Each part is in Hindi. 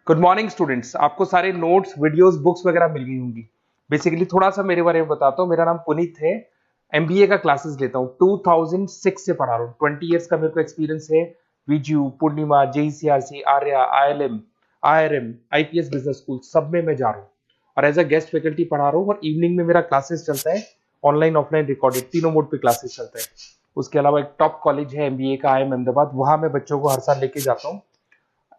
Good morning students. आपको सारे नोट्स वीडियोस बुक्स वगैरह मिल गई होंगी। बेसिकली थोड़ा सा मेरे बारे में बताता हूँ। मेरा नाम पुनीत है। एमबीए का क्लासेस लेता हूँ। 2006 से पढ़ा रहा हूँ। 20 इयर्स का मेरे को एक्सपीरियंस है। वीजू, Poornima, JECRC, Arya, ILM, IRM, IPS business school सब में मैं जा रहा हूँ और एज अ गेस्ट फैकल्टी पढ़ा रहा हूँ। और इवनिंग में मेरा क्लासेस चलता है, ऑनलाइन ऑफलाइन रिकॉर्डेड, तीनों मोड पे क्लासेस चलता है। उसके अलावा एक टॉप कॉलेज है एमबीए का, आईएम अहमदाबाद, वहां मैं बच्चों को हर साल लेके जाता हूँ।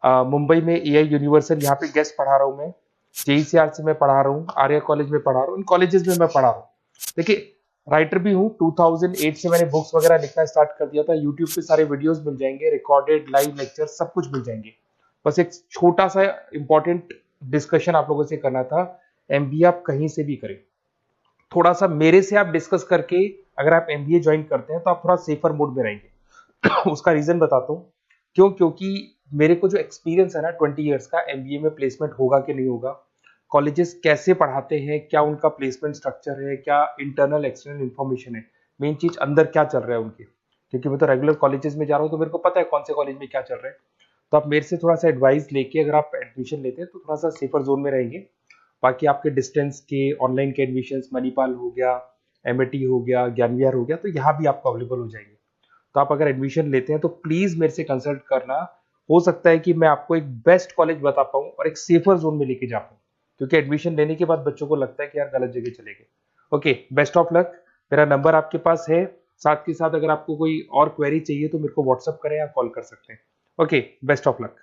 मुंबई में एआई यूनिवर्सल, यहाँ पे गेस्ट पढ़ा रहा हूँ मैं। जेईसीआरसी में पढ़ा रहा हूँ, आर्या कॉलेज में पढ़ा रहा हूँ। इन कॉलेजेस में मैं पढ़ा रहा हूँ। देखिए, राइटर भी हूँ। 2008 से मैंने बुक्स वगैरह लिखना स्टार्ट कर दिया था। यूट्यूब पे सारे वीडियोस मिल जाएंगे, रिकॉर्डेड लाइव लेक्चर सब कुछ मिल जाएंगे। बस एक छोटा सा इंपॉर्टेंट डिस्कशन आप लोगों से करना था। एमबीए आप कहीं से भी करें, थोड़ा सा मेरे से आप डिस्कस करके अगर आप एमबीए ज्वाइन करते हैं तो आप थोड़ा सेफर मोड में रहेंगे। उसका रीजन बताता हूँ क्यों। क्योंकि मेरे को जो एक्सपीरियंस है ना 20 इयर्स का, एमबीए में प्लेसमेंट होगा कि नहीं होगा, कॉलेजेस कैसे पढ़ाते हैं, क्या उनका प्लेसमेंट स्ट्रक्चर है, क्या इंटरनल एक्सटर्नल इन्फॉर्मेशन है, मेन चीज अंदर क्या चल रहा है उनके। क्योंकि मैं तो रेगुलर कॉलेजेस में जा रहा हूँ तो मेरे को पता है कौन से कॉलेज में क्या चल रहा है। तो आप मेरे से थोड़ा सा एडवाइस लेके अगर आप एडमिशन लेते हैं तो थोड़ा सा सेफर जोन में रहेंगे। बाकी आपके डिस्टेंस के ऑनलाइन के एडमिशन, मणिपाल हो गया, एमएटी हो गया, ज्ञान विहार हो गया, तो यहाँ भी आपको अवेलेबल हो जाएंगे। तो आप अगर एडमिशन लेते हैं तो प्लीज मेरे से कंसल्ट करना। हो सकता है कि मैं आपको एक बेस्ट कॉलेज बता पाऊं और एक सेफर जोन में लेके जा पाऊं। क्योंकि एडमिशन लेने के बाद बच्चों को लगता है कि यार गलत जगह चले गए। Okay, best of luck. मेरा नंबर आपके पास है। साथ के साथ अगर आपको कोई और क्वेरी चाहिए तो मेरे को व्हाट्सअप करें या कॉल कर सकते हैं। Okay, best of luck.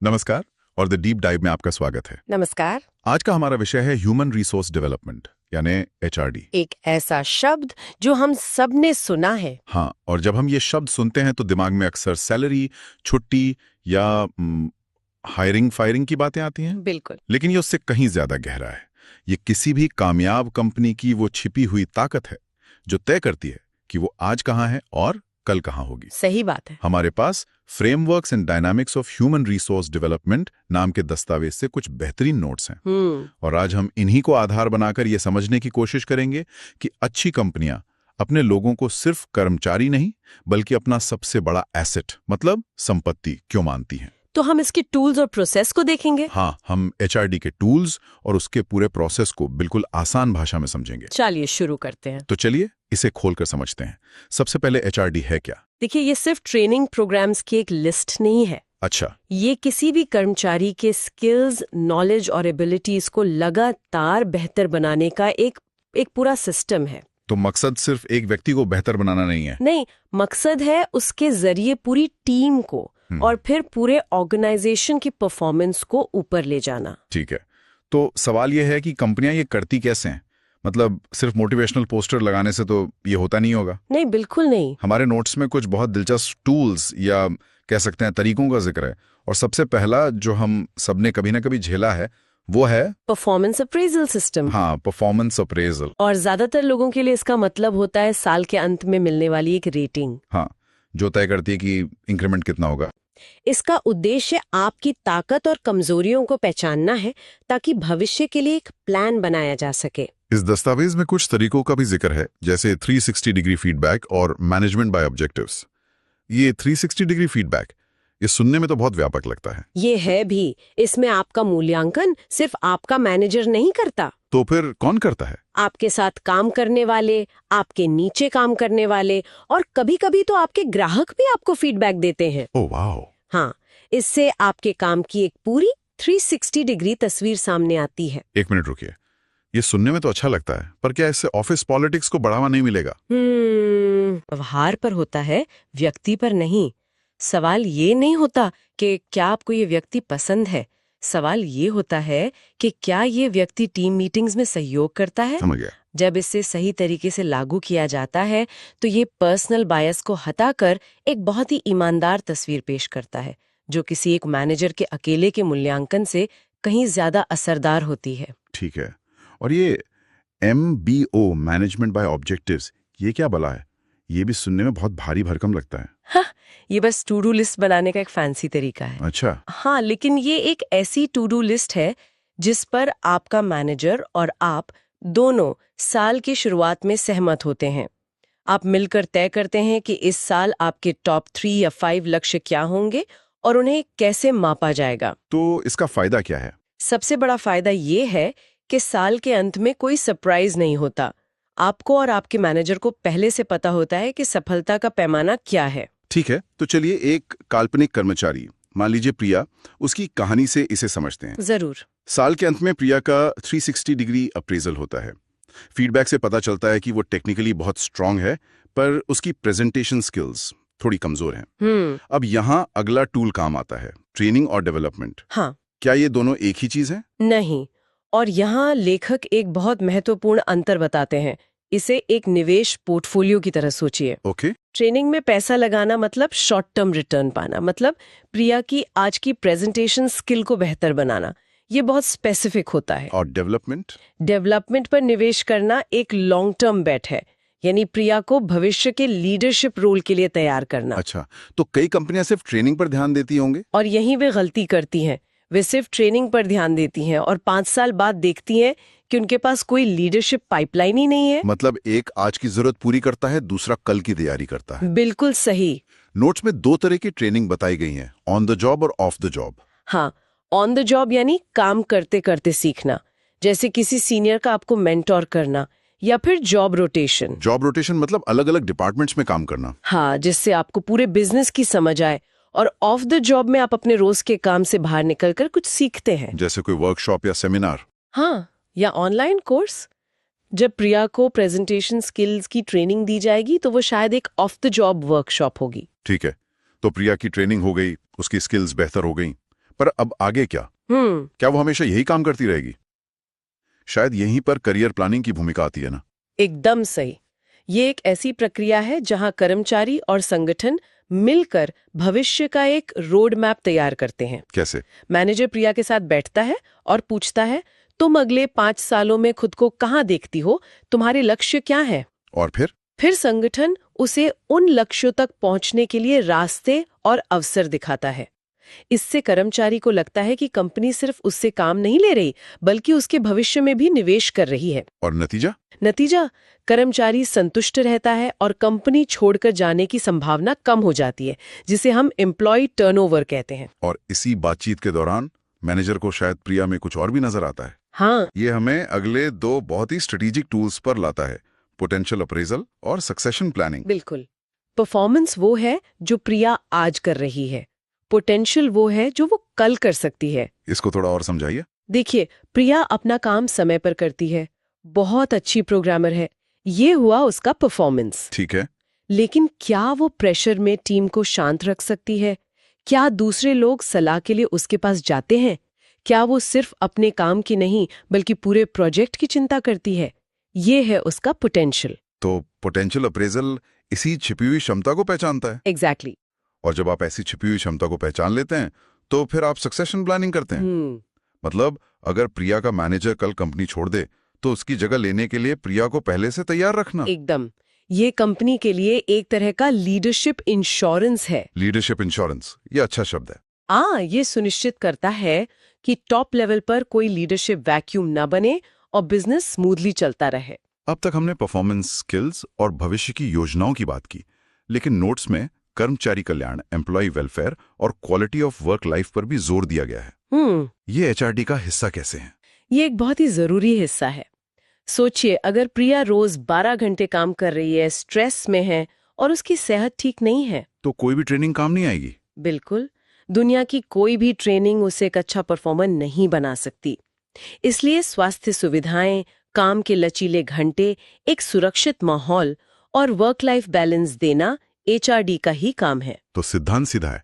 नमस्कार और द डीप डाइव में आपका स्वागत है। नमस्कार। आज का हमारा विषय है ह्यूमन रिसोर्स डेवलपमेंट यानी एचआरडी। एक ऐसा शब्द जो हम सब ने सुना है। हाँ, और जब हम ये शब्द सुनते हैं तो दिमाग में अक्सर सैलरी, छुट्टी या हायरिंग फायरिंग की बातें आती हैं। बिल्कुल। लेकिन ये उससे कहीं ज्यादा गहरा है। ये किसी भी कामयाब कंपनी की वो छिपी हुई ताकत है जो तय करती है कि वो आज कहाँ है और कल कहाँ होगी। सही बात है। हमारे पास frameworks and dynamics of human resource development नाम के दस्तावेज से कुछ बेहतरीन नोट्स हैं। और आज हम इन्हीं को आधार बनाकर यह समझने की कोशिश करेंगे कि अच्छी कंपनियां अपने लोगों को सिर्फ कर्मचारी नहीं बल्कि अपना सबसे बड़ा एसेट मतलब संपत्ति क्यों मानती हैं। तो हम इसके टूल्स और प्रोसेस को देखेंगे। हाँ, हम एचआरडी के टूल्स और उसके पूरे प्रोसेस को बिल्कुल आसान भाषा में समझेंगे। चलिए शुरू करते हैं। तो चलिए इसे खोलकर समझते हैं। सबसे पहले एचआरडी है क्या? देखिए, ये सिर्फ ट्रेनिंग प्रोग्राम्स की एक लिस्ट नहीं है। अच्छा। ये किसी भी कर्मचारी के स्किल्स, नॉलेज और एबिलिटीज को लगातार बेहतर बनाने का एक पूरा सिस्टम है। तो मकसद सिर्फ एक व्यक्ति को बेहतर बनाना नहीं है? नहीं, मकसद है उसके जरिए पूरी टीम को और फिर पूरे ऑर्गेनाइजेशन की परफॉर्मेंस को ऊपर ले जाना। ठीक है, तो सवाल यह है कि कंपनियां ये करती कैसे हैं? मतलब सिर्फ मोटिवेशनल पोस्टर लगाने से तो ये होता नहीं होगा। नहीं, बिल्कुल नहीं। हमारे नोट्स में कुछ बहुत दिलचस्प टूल्स या कह सकते हैं तरीकों का जिक्र है। और सबसे पहला जो हम सबने कभी ना कभी झेला है वो है परफॉर्मेंस अप्रेजल सिस्टम। हाँ, परफॉर्मेंस अप्रेजल। और ज्यादातर लोगों के लिए इसका मतलब होता है साल के अंत में मिलने वाली एक रेटिंग। हाँ, जो तय करती है कि इंक्रीमेंट कितना होगा। इसका उद्देश्य आपकी ताकत और कमजोरियों को पहचानना है ताकि भविष्य के लिए एक प्लान बनाया जा सके। इस दस्तावेज में कुछ तरीकों का भी जिक्र है, जैसे 360 डिग्री फीडबैक और मैनेजमेंट बाय ऑब्जेक्टिव्स। ये 360 डिग्री फीडबैक, ये सुनने में तो बहुत व्यापक लगता है। ये है भी। इसमें आपका मूल्यांकन सिर्फ आपका मैनेजर नहीं करता। तो फिर कौन करता है? आपके साथ काम करने वाले, आपके नीचे काम करने वाले और कभी-कभी तो आपके ग्राहक भी आपको फीडबैक देते हैं। ओह वाह। हाँ, इससे आपके काम की एक पूरी 360 डिग्री तस्वीर सामने आती है। एक मिनट रुकिए, ये सुनने में तो अच्छा लगता है, पर क्या इससे ऑफिस पॉलिटिक्स को बढ़ावा नहीं मिलेगा? व्यवहार पर होता है, व्यक्ति पर नहीं। सवाल ये नहीं होता कि क्या आपको ये व्यक्ति पसंद है। सवाल ये होता है कि क्या ये व्यक्ति टीम मीटिंग्स में सहयोग करता है। समझ गया। जब इसे सही तरीके से लागू किया जाता है तो ये पर्सनल बायस को हटाकर एक बहुत ही ईमानदार तस्वीर पेश करता है जो किसी एक मैनेजर के अकेले के मूल्यांकन से कहीं ज्यादा असरदार होती है। ठीक है, और ये MBO मैनेजमेंट बाय ऑब्जेक्टिव्स, ये क्या भला है? ये भी सुनने में बहुत भारी भरकम लगता है। हाँ, ये बस टू डू लिस्ट बनाने का एक फैंसी तरीका है। अच्छा। हाँ, लेकिन ये एक ऐसी टू डू लिस्ट है जिस पर आपका मैनेजर और आप दोनों साल की शुरुआत में सहमत होते हैं। आप मिलकर तय करते हैं कि इस साल आपके टॉप 3 या 5 लक्ष्य क्या होंगे और उन्हें कैसे मापा जाएगा। तो इसका फायदा क्या है? सबसे बड़ा फायदा ये है कि साल के अंत में कोई सरप्राइज नहीं होता। आपको और आपके मैनेजर को पहले से पता होता है कि सफलता का पैमाना क्या है। ठीक है, तो चलिए एक काल्पनिक कर्मचारी, मान लीजिए प्रिया, उसकी कहानी से इसे समझते हैं। जरूर। साल के अंत में प्रिया का 360 डिग्री अप्रेजल होता है। फीडबैक से पता चलता है कि वो टेक्निकली बहुत स्ट्रांग है, पर उसकी प्रेजेंटेशन स्किल्स थोड़ी कमजोर हैं। अब यहाँ अगला टूल काम आता है, ट्रेनिंग और डेवलपमेंट। हाँ। क्या ये दोनों एक ही चीज है? नहीं, और यहाँ लेखक एक बहुत महत्वपूर्ण अंतर बताते हैं। इसे एक निवेश पोर्टफोलियो की तरह सोचिए। ओके। ट्रेनिंग में पैसा लगाना मतलब शॉर्ट टर्म रिटर्न पाना, मतलब प्रिया की आज की प्रेजेंटेशन स्किल को बेहतर बनाना। ये बहुत स्पेसिफिक होता है। और डेवलपमेंट? डेवलपमेंट पर निवेश करना एक लॉन्ग टर्म बेट है, यानी प्रिया को भविष्य के लीडरशिप रोल के लिए तैयार करना। अच्छा, तो कई कंपनियां सिर्फ ट्रेनिंग पर ध्यान देती होंगे? और यहीं वे गलती करती हैं। वे सिर्फ ट्रेनिंग पर ध्यान देती हैं और 5 साल बाद देखती हैं कि उनके पास कोई लीडरशिप पाइपलाइन ही नहीं है। मतलब एक आज की जरूरत पूरी करता है, दूसरा कल की तैयारी करता है। बिल्कुल सही। नोट्स में 2 तरह की ट्रेनिंग बताई गई है, ऑन द जॉब और ऑफ द जॉब। हाँ, ऑन द जॉब यानी काम करते करते सीखना, जैसे किसी सीनियर का आपको मेंटोर करना, या फिर जॉब रोटेशन। जॉब रोटेशन मतलब अलग अलग डिपार्टमेंट्स में काम करना। हाँ, जिससे आपको पूरे बिजनेस की समझ आए। और ऑफ द जॉब में आप अपने रोज के काम से बाहर निकलकर कुछ सीखते हैं, जैसे कोई वर्कशॉप या सेमिनार। हाँ, या ऑनलाइन कोर्स। जब प्रिया को प्रेजेंटेशन स्किल्स की ट्रेनिंग दी जाएगी तो वो शायद एक ऑफ द जॉब वर्कशॉप होगी। ठीक है, तो प्रिया की ट्रेनिंग हो गई, उसकी स्किल्स बेहतर हो गई, पर अब आगे क्या? क्या वो हमेशा यही काम करती रहेगी? शायद यहीं पर करियर प्लानिंग की भूमिका आती है ना? एकदम सही। ये एक ऐसी प्रक्रिया है जहां कर्मचारी और संगठन मिलकर भविष्य का एक रोड मैप तैयार करते हैं। कैसे? मैनेजर प्रिया के साथ बैठता है और पूछता है, तुम अगले 5 सालों में खुद को कहाँ देखती हो, तुम्हारे लक्ष्य क्या हैं? और फिर संगठन उसे उन लक्ष्यों तक पहुंचने के लिए रास्ते और अवसर दिखाता है। इससे कर्मचारी को लगता है कि कंपनी सिर्फ उससे काम नहीं ले रही, बल्कि उसके भविष्य में भी निवेश कर रही है। और नतीजा कर्मचारी संतुष्ट रहता है और कंपनी छोड़कर जाने की संभावना कम हो जाती है, जिसे हम एम्प्लॉय टर्नओवर कहते हैं। और इसी बातचीत के दौरान मैनेजर को शायद प्रिया में कुछ और भी नजर आता है। हाँ, ये हमें अगले 2 बहुत ही स्ट्रेटेजिक टूल्स पर लाता है, पोटेंशियल अप्रेजल और सक्सेशन प्लानिंग। बिल्कुल। परफॉर्मेंस वो है जो प्रिया आज कर रही है, पोटेंशियल वो है जो वो कल कर सकती है। इसको थोड़ा और समझाइए। देखिए, प्रिया अपना काम समय पर करती है, बहुत अच्छी प्रोग्रामर है, ये हुआ उसका परफॉर्मेंस। ठीक है। लेकिन क्या वो प्रेशर में टीम को शांत रख सकती है? क्या दूसरे लोग सलाह के लिए उसके पास जाते हैं? क्या वो सिर्फ अपने काम की नहीं बल्कि पूरे प्रोजेक्ट की चिंता करती है? ये है उसका पोटेंशियल। तो पोटेंशियल अप्रेजल इसी छिपी हुई क्षमता को पहचानता है। एग्जैक्टली। और जब आप ऐसी छिपी हुई क्षमता को पहचान लेते हैं तो फिर आप सक्सेशन प्लानिंग करते हैं। मतलब अगर प्रिया का मैनेजर कल कंपनी छोड़ दे तो उसकी जगह लेने के लिए प्रिया को पहले से तैयार रखना। एकदम। ये कंपनी के लिए एक तरह का लीडरशिप इंश्योरेंस है। लीडरशिप इंश्योरेंस, ये अच्छा शब्द है। ये सुनिश्चित करता है कि टॉप लेवल पर कोई लीडरशिप वैक्यूम न बने और बिजनेस स्मूथली चलता रहे। अब तक हमने परफॉर्मेंस, स्किल्स और भविष्य की योजनाओं की बात की, लेकिन नोट्स में कर्मचारी कल्याण, एम्प्लॉय वेलफेयर और क्वालिटी ऑफ वर्क लाइफ पर भी जोर दिया गया है। ये एचआरडी का हिस्सा कैसे है? ये एक बहुत ही जरूरी हिस्सा है। सोचिए, अगर प्रिया रोज 12 घंटे काम कर रही है, स्ट्रेस में है और उसकी सेहत ठीक नहीं है, तो कोई भी ट्रेनिंग काम नहीं आएगी। बिल्कुल। दुनिया की कोई भी ट्रेनिंग उसे एक अच्छा परफॉर्मर नहीं बना सकती। इसलिए स्वास्थ्य सुविधाएं, काम के लचीले घंटे, एक सुरक्षित माहौल और वर्क लाइफ बैलेंस देना एचआरडी का ही काम है। तो सिद्धांत सीधा है,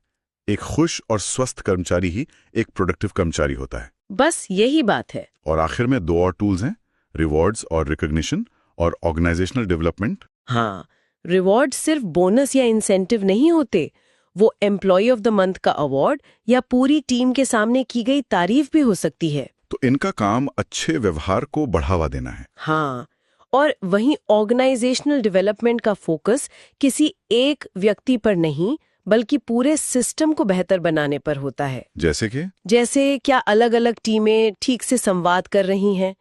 एक खुश और स्वस्थ कर्मचारी ही एक प्रोडक्टिव कर्मचारी होता है। बस यही बात है। और आखिर में 2 और टूल्स हैं, रिवॉर्ड्स और रिकॉग्निशन और ऑर्गेनाइजेशनल डेवलपमेंट। हाँ, रिवॉर्ड सिर्फ बोनस या इंसेंटिव नहीं होते, वो एम्प्लॉय ऑफ द मंथ का अवार्ड या पूरी टीम के सामने की गई तारीफ भी हो सकती है। तो इनका काम अच्छे व्यवहार को बढ़ावा देना है। हाँ, और वहीं ऑर्गेनाइजेशनल डेवलपमेंट का फोकस किसी एक व्यक्ति पर नहीं बल्कि पूरे सिस्टम को बेहतर बनाने पर होता है। जैसे क्या अलग अलग टीमें ठीक से संवाद कर रही हैं?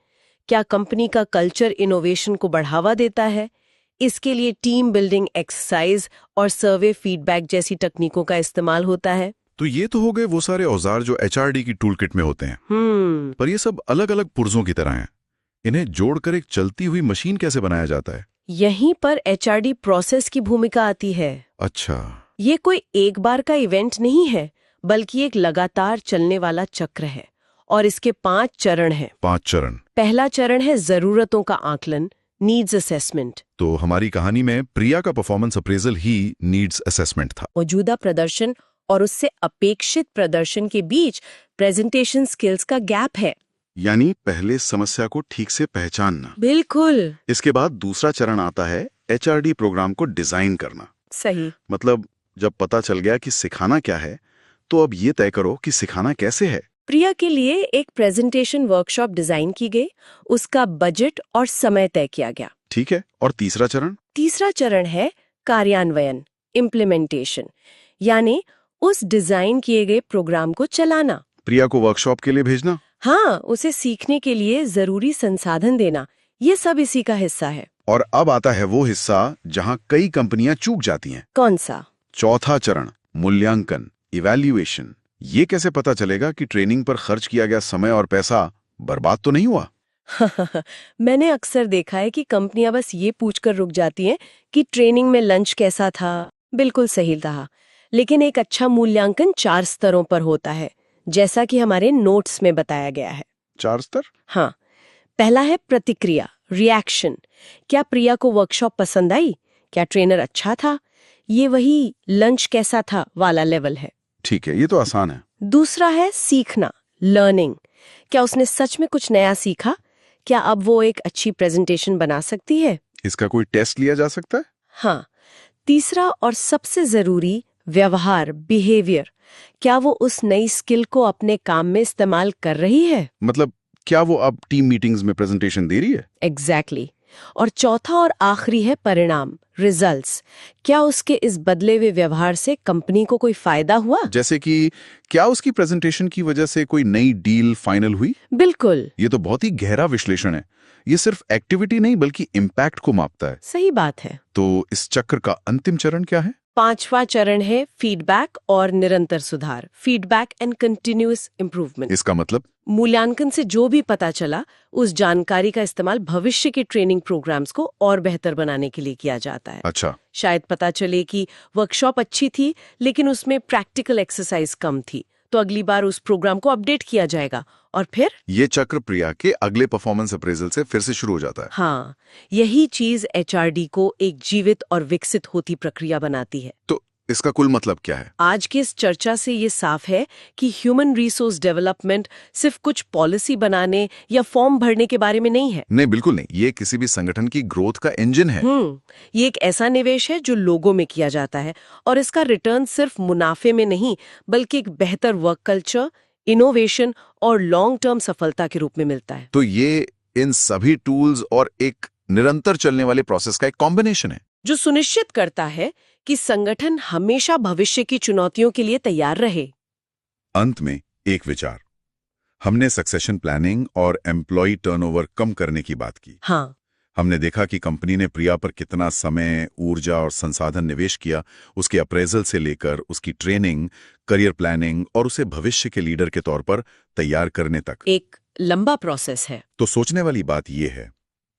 क्या कंपनी का कल्चर इनोवेशन को बढ़ावा देता है? इसके लिए टीम बिल्डिंग एक्सरसाइज और सर्वे फीडबैक जैसी तकनीकों का इस्तेमाल होता है। तो ये तो हो गए वो सारे औजार जो HRD की टूल किट में होते हैं। पर ये सब अलग अलग पुर्जों की तरह हैं। इन्हें जोड़कर एक चलती हुई मशीन कैसे बनाया जाता है? यहीं पर HRD प्रोसेस की भूमिका आती है। अच्छा। ये कोई एक बार का इवेंट नहीं है, बल्कि एक लगातार चलने वाला चक्र है और इसके 5 चरण हैं। 5 चरण। पहला चरण है जरूरतों का आकलन, नीड्स असेसमेंट। तो हमारी कहानी में प्रिया का performance appraisal he needs assessment था। मौजूदा प्रदर्शन और उससे अपेक्षित प्रदर्शन के बीच प्रेजेंटेशन स्किल्स का गैप है। यानी पहले समस्या को ठीक से पहचानना। बिल्कुल इसके बाद दूसरा चरण आता है HRD प्रोग्राम को डिजाइन करना। सही। मतलब जब पता चल गया कि सिखाना क्या है, तो अब ये तय करो कि सिखाना कैसे है। प्रिया के लिए एक प्रेजेंटेशन वर्कशॉप डिजाइन की गई, उसका बजट और समय तय किया गया। ठीक है, और तीसरा चरण? तीसरा चरण है कार्यान्वयन, इम्प्लीमेंटेशन, यानी उस डिजाइन किए गए प्रोग्राम को चलाना। प्रिया को वर्कशॉप के लिए भेजना? हाँ, उसे सीखने के लिए जरूरी संसाधन देना, ये सब इसी का हिस्सा है। और अब आता है वो हिस्सा जहां कई कंपनियां चूक जाती हैं। कौन सा? चौथा चरण, मूल्यांकन, इवैल्यूएशन। ये कैसे पता चलेगा कि ट्रेनिंग पर खर्च किया गया समय और पैसा बर्बाद तो नहीं हुआ? मैंने अक्सर देखा है कि कंपनियां बस ये पूछकर रुक जाती हैं कि ट्रेनिंग में लंच कैसा था। बिल्कुल सही था, लेकिन एक अच्छा मूल्यांकन 4 स्तरों पर होता है, जैसा कि हमारे नोट्स में बताया गया है। 4 स्तर? हाँ, पहला है प्रतिक्रिया, रिएक्शन। क्या प्रिया को वर्कशॉप पसंद आई? क्या ट्रेनर अच्छा था? ये वही लंच कैसा था वाला लेवल है। ठीक है, ये तो आसान है। दूसरा है सीखना, लर्निंग। क्या उसने सच में कुछ नया सीखा? क्या अब वो एक अच्छी प्रेजेंटेशन बना सकती है? इसका कोई टेस्ट लिया जा सकता है? हाँ। तीसरा और सबसे जरूरी, व्यवहार, बिहेवियर। क्या वो उस नई स्किल को अपने काम में इस्तेमाल कर रही है? मतलब क्या वो अब टीम मीटिंग्स में प्रेजेंटेशन दे रही है? एग्जैक्टली। और चौथा और आखिरी है परिणाम, रिजल्ट्स। क्या उसके इस बदले हुए व्यवहार से कंपनी को कोई फायदा हुआ? जैसे कि क्या उसकी प्रेजेंटेशन की वजह से कोई नई डील फाइनल हुई? बिल्कुल। ये तो बहुत ही गहरा विश्लेषण है। ये सिर्फ एक्टिविटी नहीं बल्कि इम्पैक्ट को मापता है। सही बात है। तो इस चक्र का अंतिम चरण क्या है? 5वां चरण है फीडबैक और निरंतर सुधार, फीडबैक एंड कंटिन्यूअस इम्प्रूवमेंट। इसका मतलब? मूल्यांकन से जो भी पता चला, उस जानकारी का इस्तेमाल भविष्य के ट्रेनिंग प्रोग्राम्स को और बेहतर बनाने के लिए किया जाता है। अच्छा। शायद पता चले कि वर्कशॉप अच्छी थी, लेकिन उसमें प्रैक्टिकल एक्सरसाइज कम थी, तो अगली बार उस प्रोग्राम को अपडेट किया जाएगा और फिर ये चक्र प्रिया के अगले परफॉर्मेंस अप्रेजल से फिर से शुरू हो जाता है। हाँ, यही चीज HRD को एक जीवित और विकसित होती प्रक्रिया बनाती है। तो इसका कुल मतलब क्या है? आज की इस चर्चा से ये साफ है कि ह्यूमन रिसोर्स डेवलपमेंट सिर्फ कुछ पॉलिसी बनाने या फॉर्म भरने के बारे में नहीं है। नहीं, बिल्कुल नहीं। ये किसी भी संगठन की ग्रोथ का इंजन है। ये एक ऐसा निवेश है जो लोगों में किया जाता है, और इसका रिटर्न सिर्फ मुनाफे में नहीं, बल्कि एक बेहतर वर्क कल्चर, इनोवेशन और लॉन्ग टर्म सफलता के रूप में मिलता है। तो ये इन सभी टूल्स और एक निरंतर चलने वाले प्रोसेस का एक कॉम्बिनेशन है, जो सुनिश्चित करता है कि संगठन हमेशा भविष्य की चुनौतियों के लिए तैयार रहे। अंत में एक विचार। हमने सक्सेशन प्लानिंग और एम्प्लॉय टर्नओवर कम करने की बात की। हाँ, हमने देखा कि कंपनी ने प्रिया पर कितना समय, ऊर्जा और संसाधन निवेश किया, उसके अप्रेजल से लेकर उसकी ट्रेनिंग, करियर प्लानिंग और उसे भविष्य के लीडर के तौर पर तैयार करने तक। एक लंबा प्रोसेस है। तो सोचने वाली बात यह है,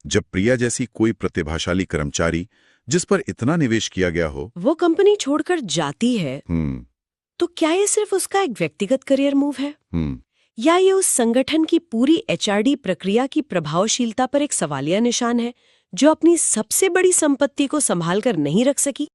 जब प्रिया जैसी कोई प्रतिभाशाली कर्मचारी जिस पर इतना निवेश किया गया हो, वो कंपनी छोड़कर जाती है, तो क्या ये सिर्फ उसका एक व्यक्तिगत करियर मूव है, या ये उस संगठन की पूरी HRD प्रक्रिया की प्रभावशीलता पर एक सवालिया निशान है, जो अपनी सबसे बड़ी संपत्ति को संभाल कर नहीं रख सकी?